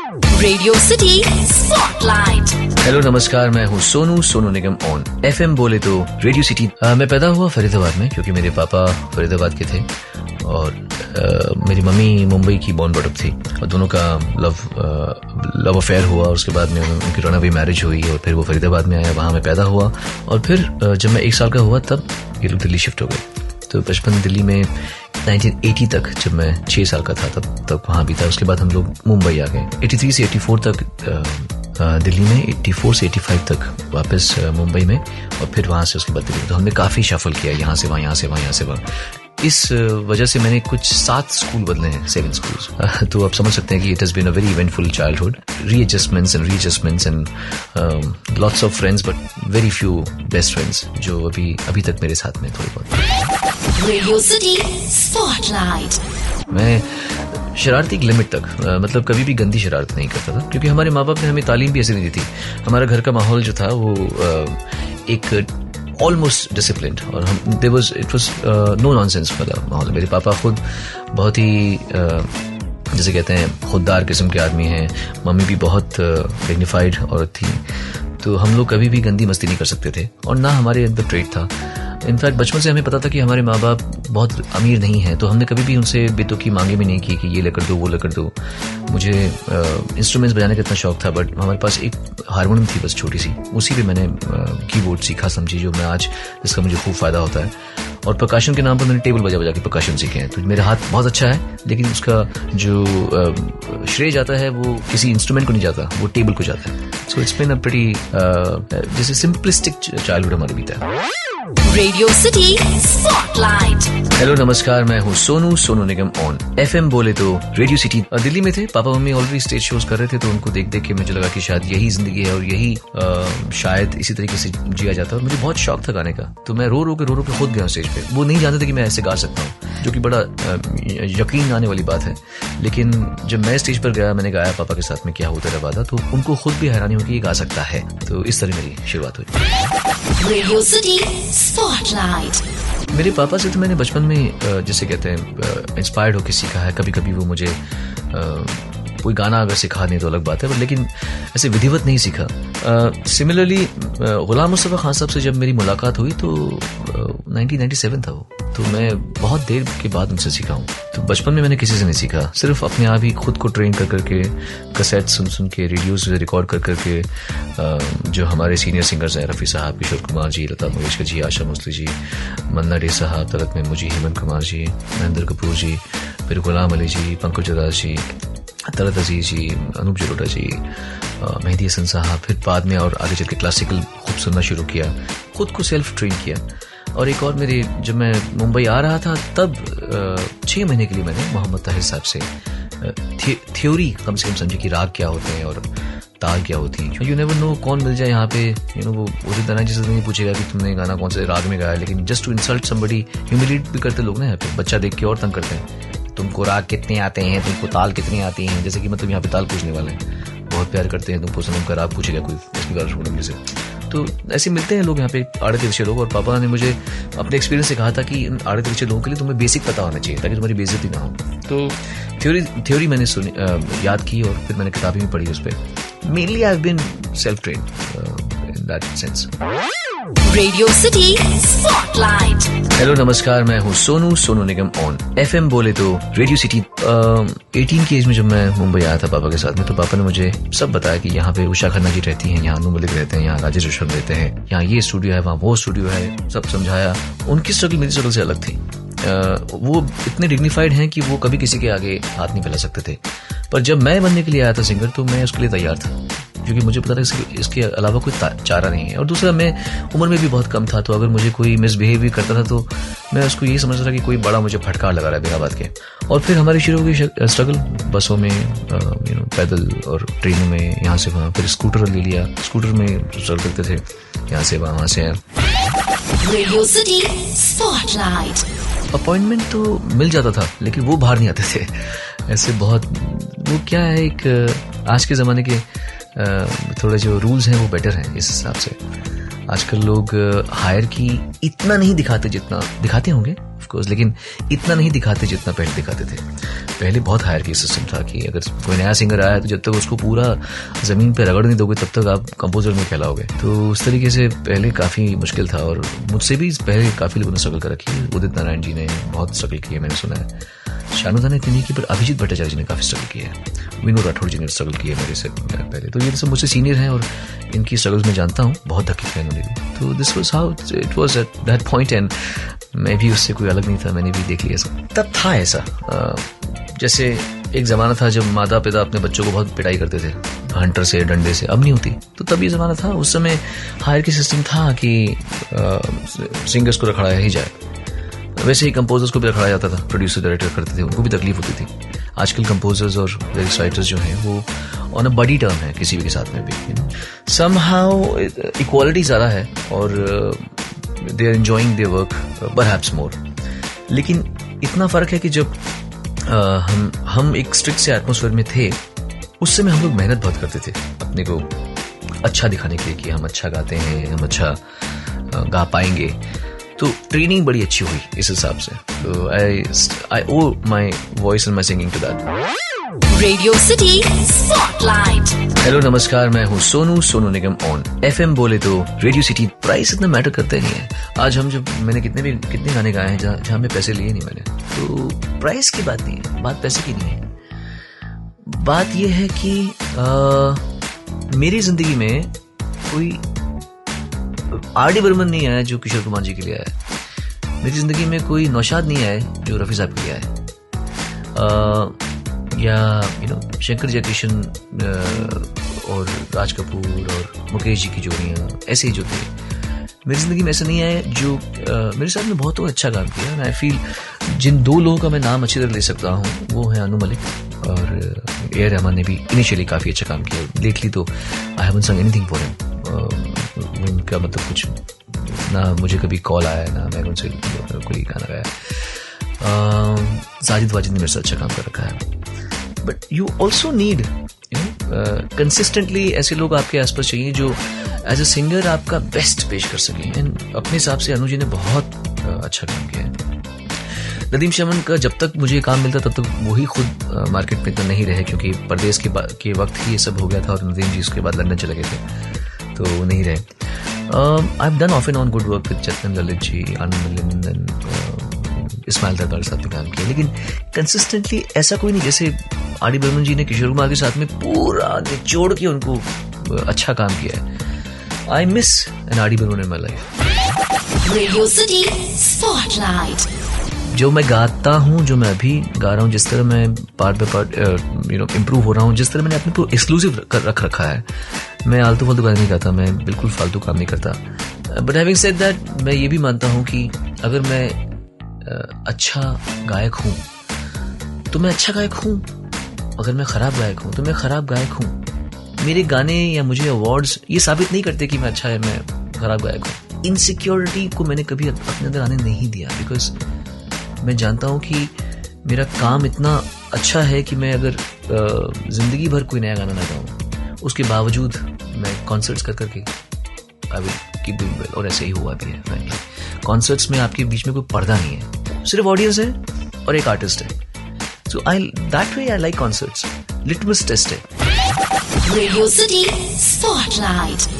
Radio City Spotlight. Hello नमस्कार, मैं हूँ सोनू निगम ऑन FM बोले तो रेडियो सिटी। मैं पैदा हुआ फरीदाबाद में क्योंकि मेरे पापा फरीदाबाद के थे और मेरी मम्मी मुंबई की बॉर्न बॉटअप थी और दोनों का लव अफेयर हुआ। उसके बाद में उनकी रनअवे मैरिज हुई और फिर वो फरीदाबाद में आया, वहाँ मैं पैदा हुआ। और फिर जब मैं 1 साल का हुआ तब ये लोग दिल्ली शिफ्ट हो गए। तो बचपन दिल्ली में 1980 तक, जब मैं 6 साल का था तब वहाँ भी था। उसके बाद हम लोग मुंबई आ गए 83 से 84 तक दिल्ली में, 84 से 85 तक वापस मुंबई में और फिर वहाँ से उसके बाद दिल्ली में। तो हमने काफ़ी शफल किया, यहाँ से वहाँ, यहाँ से वहाँ, यहाँ से वहाँ। इस वजह से मैंने कुछ 7 स्कूल बदले हैं, 7 स्कूल्स। तो आप समझ सकते हैं कि it has been a very eventful childhood, readjustments and lots of friends but very few best friends जो अभी तक मेरे साथ में थोड़े बहुत। Radio City Spotlight. मैं शरारती की लिमिट तक, मतलब कभी भी गंदी शरारत नहीं करता था क्योंकि हमारे माँ बाप ने हमें तालीम भी ऐसी नहीं दी थी। हमारा घर का माहौल जो था वो एक ऑलमोस्ट डिसिप्लिन्ड और इट वाज नो नॉनसेंस वाला माहौल। मेरे पापा खुद बहुत ही जैसे कहते हैं खुददार किस्म के आदमी हैं। मम्मी भी बहुत डिग्निफाइड औरत थी। तो हम लोग कभी भी गंदी मस्ती नहीं कर सकते थे और ना हमारे अंदर ट्रेट था। इनफैक्ट बचपन से हमें पता था कि हमारे माँ बाप बहुत अमीर नहीं हैं, तो हमने कभी भी उनसे बेतुकी मांगे भी नहीं की कि ये लेकर दो वो लेकर दो। मुझे इंस्ट्रूमेंट्स बजाने का इतना शौक था बट हमारे पास एक हारमोनियम थी बस छोटी सी, उसी पे मैंने कीबोर्ड सीखा समझी, जो मैं आज जिसका मुझे खूब फायदा होता है। और प्रकाशन के नाम पर मैंने टेबल बजा बजा के प्रकाशन सीखे हैं। तो मेरा हाथ बहुत अच्छा है लेकिन उसका जो श्रेय जाता है वो किसी इंस्ट्रूमेंट को नहीं जाता, वो टेबल को जाता है। So it's been a pretty जैसे सिंपलिस्टिक चाइल्डहुड हमारे बीता है। Radio City Spotlight. हेलो नमस्कार, मैं हूँ सोनू निगम ऑन FM बोले तो रेडियो सिटी। दिल्ली में थे, papa mummy already stage shows कर रहे थे तो उनको देख के मुझे लगा कि शायद यही जिंदगी है और यही शायद इसी तरीके से जिया जाता है। मुझे बहुत शौक था गाने का, तो मैं रो के खुद गया स्टेज पे। वो नहीं जानते थे कि मैं ऐसे गा सकता हूँ, जो कि बड़ा यकीन आने वाली बात है। लेकिन जब मैं स्टेज पर गया, मैंने गाया पापा के साथ में क्या होता रहा था, तो उनको खुद भी हैरानी हुई कि ये गा सकता है। तो इस तरह मेरी शुरुआत हुई। Radio City spotlight. मेरे पापा से तो मैंने बचपन में जैसे कहते हैं इंस्पायर्ड होकर सीखा है। कभी कभी वो मुझे कोई गाना अगर सिखा दें तो अलग बात है, लेकिन ऐसे विधिवत नहीं सीखा। सिमिलरली गुलाम मुस्तफा खान साहब से जब मेरी मुलाकात हुई तो 1997 था वो, तो मैं बहुत देर के बाद उनसे सीखा हूँ। तो बचपन में मैंने किसी से नहीं सीखा, सिर्फ अपने आप ही खुद को ट्रेन कर करके, कैसेट सुन के, रेडियो से रिकॉर्ड कर करके। जो हमारे सीनियर सिंगर्स हैं, रफ़ी साहब, किशोर कुमार जी, लता मंगेशकर जी, आशा भोसले जी, मन्ना डे साहब, तलत महमूद जी, हेमंत कुमार जी, महेंद्र कपूर जी, फिर गुलाम अली जी, पंकज उदास जी, तलत अजीज जी, अनूप जलोटा जी, मेहदी हसन साहब, फिर बाद में और आगे चल के क्लासिकल खूब सुनना शुरू किया, खुद को सेल्फ ट्रेन किया। और एक और मेरे, जब मैं मुंबई आ रहा था तब 6 महीने के लिए मैंने मोहम्मद ताहिर साहब से थ्योरी कम से कम समझी कि राग क्या होते हैं और ताल क्या होती है। यू नेवर नो कौन मिल जाए यहाँ पे, वो उदित नारायण जी से नहीं पूछेगा कि तुमने गाना कौन से राग में गाया, लेकिन just to insult somebody, humiliate भी करते लोग ना यहाँ पे, बच्चा देख के और तंग करते हैं। तुमको राग कितने आते हैं, तुमको ताल कितनी आती हैं, जैसे कि मतलब यहाँ पे ताल पूछने वाले हैं। बहुत प्यार करते हैं, तुमको सनम का राग पूछेगा कोई स्पीकर से। तो ऐसे मिलते हैं लोग यहाँ पे, आड़े तिरछे लोग। और पापा ने मुझे अपने एक्सपीरियंस से कहा था कि इन आड़े तिरछे लोगों के लिए तुम्हें बेसिक पता होना चाहिए ताकि तुम्हारी बेइज्जती ना हो। तो थ्योरी मैंने याद की और फिर मैंने किताबें भी पढ़ी उस पर। Mainly I have been self trained in that sense. Radio City Spotlight. Hello नमस्कार, मैं हूँ सोनू निगम ऑन FM बोले तो रेडियो सिटी। 18 की एज में जब मैं मुंबई आया था पापा के साथ में, तो पापा ने मुझे सब बताया कि यहाँ पे उषा खन्ना जी रहती हैं, यहाँ अनु मलिक रहते हैं, यहाँ राजेश ऋषभ रहते हैं, यहाँ ये स्टूडियो है, वहाँ वो स्टूडियो है, सब समझाया। उनकी स्ट्रगल मेरी स्ट्रगल से अलग थी। वो इतने डिग्निफाइड हैं कि वो कभी किसी के आगे हाथ नहीं फैला सकते थे। पर जब मैं बनने के लिए आया था सिंगर, तो मैं उसके लिए तैयार था क्योंकि मुझे पता था इसके अलावा कोई चारा नहीं है। और दूसरा, मैं उम्र में भी बहुत कम था, तो अगर मुझे कोई मिसबिहेव भी करता था तो मैं उसको यही समझ रहा था कि कोई बड़ा मुझे फटकार लगा रहा है बिना बात के। और फिर हमारी शुरू हो गई स्ट्रगल, बसों में, पैदल और ट्रेनों में, यहाँ से वहाँ। फिर स्कूटर ले लिया, स्कूटर में स्ट्रगल करते थे, यहाँ से वहाँ से। Radio City spotlight. अपॉइंटमेंट तो मिल जाता था लेकिन वो बाहर नहीं आते थे ऐसे। बहुत वो क्या है, एक आज के ज़माने के थोड़े जो रूल्स हैं वो बेटर हैं इस हिसाब से। आजकल लोग हायर की इतना नहीं दिखाते जितना दिखाते होंगे, ऑफ कोर्स, लेकिन इतना नहीं दिखाते जितना पहले दिखाते थे। पहले बहुत हायरार्की सिस्टम था कि अगर कोई नया सिंगर आया तो जब तक उसको पूरा जमीन पे रगड़ नहीं दोगे तब तक आप कंपोजर में कहलाओगे। तो उस तरीके से पहले काफी मुश्किल था और मुझसे भी पहले काफी लोगों ने स्ट्रगल कर रखी है। उदित नारायण जी ने बहुत स्ट्रगल की है, मैंने सुना है। शानुदा ने इतनी नहीं की, पर अभिजीत भट्टाचार्य जी ने काफी स्ट्रगल किया है। विनोद राठौड़ जी ने स्ट्रगल किया है मेरे से पहले। तो ये सब मुझसे सीनियर हैं और इनकी स्ट्रगल्स मैं जानता हूँ, बहुत धक्के खाए इन्होंने भी। तो this was how it was at that point and मैं भी उससे कोई अलग नहीं था, मैंने भी देख लिया सब। तब था ऐसा, जैसे एक जमाना था जब माता पिता अपने बच्चों को बहुत पिटाई करते थे हंटर से, डंडे से। अब नहीं होती। तो तब ये जमाना था, उस समय हायरार्की सिस्टम था कि सिंगर्स को रखड़ाया ही जाए। वैसे ही कंपोजर्स को भी रखड़ाया जाता था, प्रोड्यूसर डायरेक्टर करते थे, उनको भी तकलीफ होती थी। आजकल कंपोजर्स और लिरिक्स राइटर्स जो हैं वो ऑन अ बडी टर्म है किसी भी के साथ में भी। समहाउ इक्वालिटी ज़्यादा है और they are enjoying their work perhaps more. लेकिन इतना फ़र्क है कि जब हम एक स्ट्रिक्ट से एटमॉस्फेयर में थे, उस समय हम लोग मेहनत बहुत करते थे अपने को अच्छा दिखाने के लिए कि हम अच्छा गाते हैं, हम अच्छा गा पाएंगे। तो ट्रेनिंग बड़ी अच्छी हुई इस हिसाब से। तो I owe my voice and my singing to that. Radio City Spotlight. Hello नमस्कार, मैं हूँ सोनू निगम ऑन FM बोले तो रेडियो सिटी। प्राइस इतना मैटर करता नहीं है। आज हम जब मैंने कितने गाने गाए हैं जहाँ में पैसे लिए नहीं मैंने, तो प्राइस की बात नहीं है, बात पैसे की नहीं है। बात यह है कि मेरी जिंदगी में कोई R.D. बर्मन नहीं आया जो किशोर कुमार जी के लिए आया। मेरी जिंदगी में कोई नौशाद नहीं आया जो रफी साहब के लिए आया। या शंकर जयकिशन और राज कपूर और मुकेश जी की जोड़ियाँ ऐसे ही जो थे, मेरी जिंदगी में ऐसे नहीं आए जो मेरे साथ में बहुत अच्छा काम किया। आई फील जिन दो लोगों का मैं नाम अच्छी तरह ले सकता हूँ वो है अनु मलिक और A.R. रहमान ने भी इनिशियली काफ़ी अच्छा काम किया। लेटली तो I haven't sung anything for him. उनका मतलब कुछ ना मुझे कभी कॉल आया ना मैं उनसे कोई गाना गाया। साजिद वाजिद ने मेरे से अच्छा काम कर रखा है। But you also need consistently ऐसे लोग आपके आसपास चाहिए जो एज अ सिंगर आपका बेस्ट पेश कर सकें। एंड अपने हिसाब से अनु जी ने बहुत अच्छा काम किया है। नदीम शमन का जब तक मुझे काम मिलता तब तक वही खुद मार्केट में इतना नहीं रहे, क्योंकि परदेश के वक्त ही ये सब हो गया था और नदीम जी उसके बाद लंदन चले गए थे तो वो नहीं रहे। I have done off and on good work with Chetan Lalit ji, Anand Milind and Ismail Darbar sahab ने काम किया। लेकिन कंसिस्टेंटली ऐसा कोई नहीं जैसे R.D. बर्मन जी ने किशोर कुमार के साथ में पूरा निचोड़ के उनको अच्छा काम किया है। I miss an R.D. Burman in my life. Radio City Spotlight. जो मैं गाता हूँ, जो मैं अभी गा रहा हूँ, जिस तरह मैं पार्ट बाय पार्ट इम्प्रूव हो रहा हूँ, जिस तरह मैंने अपने को एक्सक्लूसिव रख रखा है। मैं आलतू फालतू गाने नहीं गाता, मैं बिल्कुल फालतू काम नहीं करता। बट हैविंग सेड दैट, मैं ये भी मानता हूँ कि अगर मैं अच्छा गायक हूँ तो मैं अच्छा गायक हूँ, अगर मैं खराब गायक हूँ तो मैं खराब गायक हूँ। मेरे गाने या मुझे अवार्ड्स ये साबित नहीं करते कि मैं अच्छा है, मैं खराब गायक हूँ। इनसिक्योरिटी को मैंने कभी अपने अंदर आने नहीं दिया, बिकॉज मैं जानता हूँ कि मेरा काम इतना अच्छा है कि मैं अगर जिंदगी भर कोई नया गाना ना गाऊँ, उसके बावजूद मैं कॉन्सर्ट्स कर करके I will keep doing well. और ऐसे ही हुआ भी है फ्रैंकली। कॉन्सर्ट्स में आपके बीच में कोई पर्दा नहीं है, सिर्फ ऑडियंस है और एक आर्टिस्ट है। So that way I like concerts, litmus test है। Radio City spotlight.